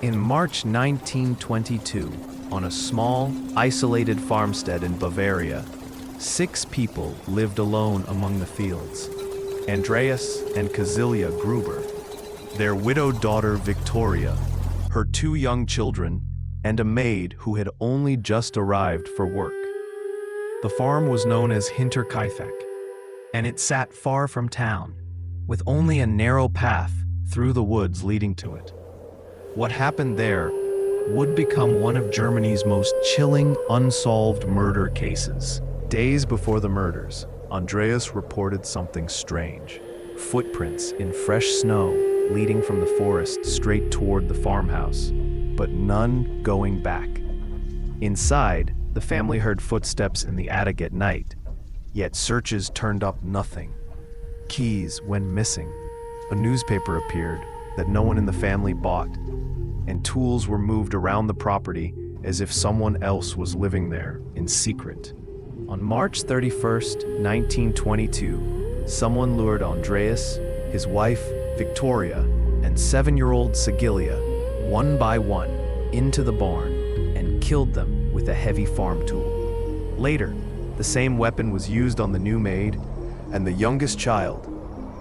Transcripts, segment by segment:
In March 1922, on a small, isolated farmstead in Bavaria, 6 people lived alone among the fields. Andreas and Cecilia Gruber, their widowed daughter Victoria, her 2 young children, and a maid who had only just arrived for work. The farm was known as Hinterkaifeck, and it sat far from town, with only a narrow path through the woods leading to it. What happened there would become one of Germany's most chilling unsolved murder cases. Days before the murders, Andreas reported something strange. Footprints in fresh snow leading from the forest straight toward the farmhouse, but none going back. Inside, the family heard footsteps in the attic at night, yet searches turned up nothing. Keys went missing. A newspaper appeared that no one in the family bought, and tools were moved around the property as if someone else was living there in secret. On March 31st, 1922, someone lured Andreas, his wife, Victoria, and 7-year-old Cecilia, one by one, into the barn and killed them with a heavy farm tool. Later, the same weapon was used on the new maid and the youngest child,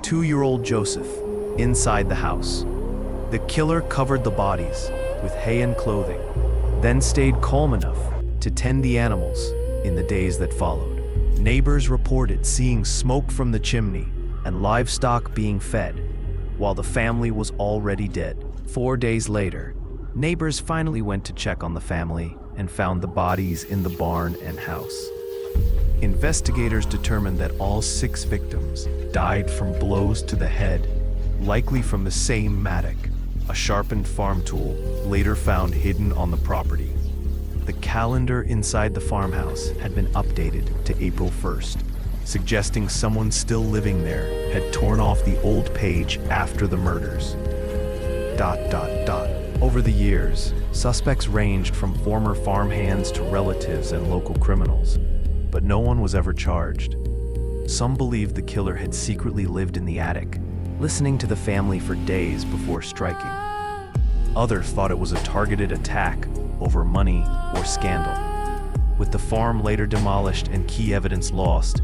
2-year-old Joseph, inside the house. The killer covered the bodies with hay and clothing, then stayed calm enough to tend the animals in the days that followed. Neighbors reported seeing smoke from the chimney and livestock being fed, while the family was already dead. 4 days later, neighbors finally went to check on the family and found the bodies in the barn and house. Investigators determined that all 6 victims died from blows to the head, likely from the same mattock, a sharpened farm tool later found hidden on the property. The calendar inside the farmhouse had been updated to April 1st, suggesting someone still living there had torn off the old page after the murders. Over the years, suspects ranged from former farmhands to relatives and local criminals, but no one was ever charged. Some believed the killer had secretly lived in the attic, listening to the family for days before striking. Others thought it was a targeted attack over money or scandal. With the farm later demolished and key evidence lost,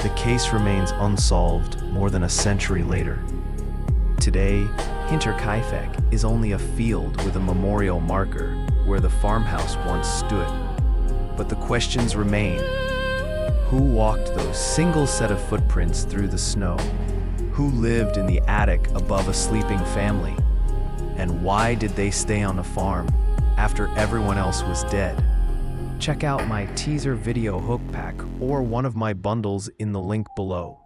the case remains unsolved more than a century later. Today, Hinterkaifeck is only a field with a memorial marker where the farmhouse once stood. But the questions remain. Who walked those single set of footprints through the snow? Who lived in the attic above a sleeping family? And why did they stay on a farm after everyone else was dead? Check out my teaser video hook pack or one of my bundles in the link below.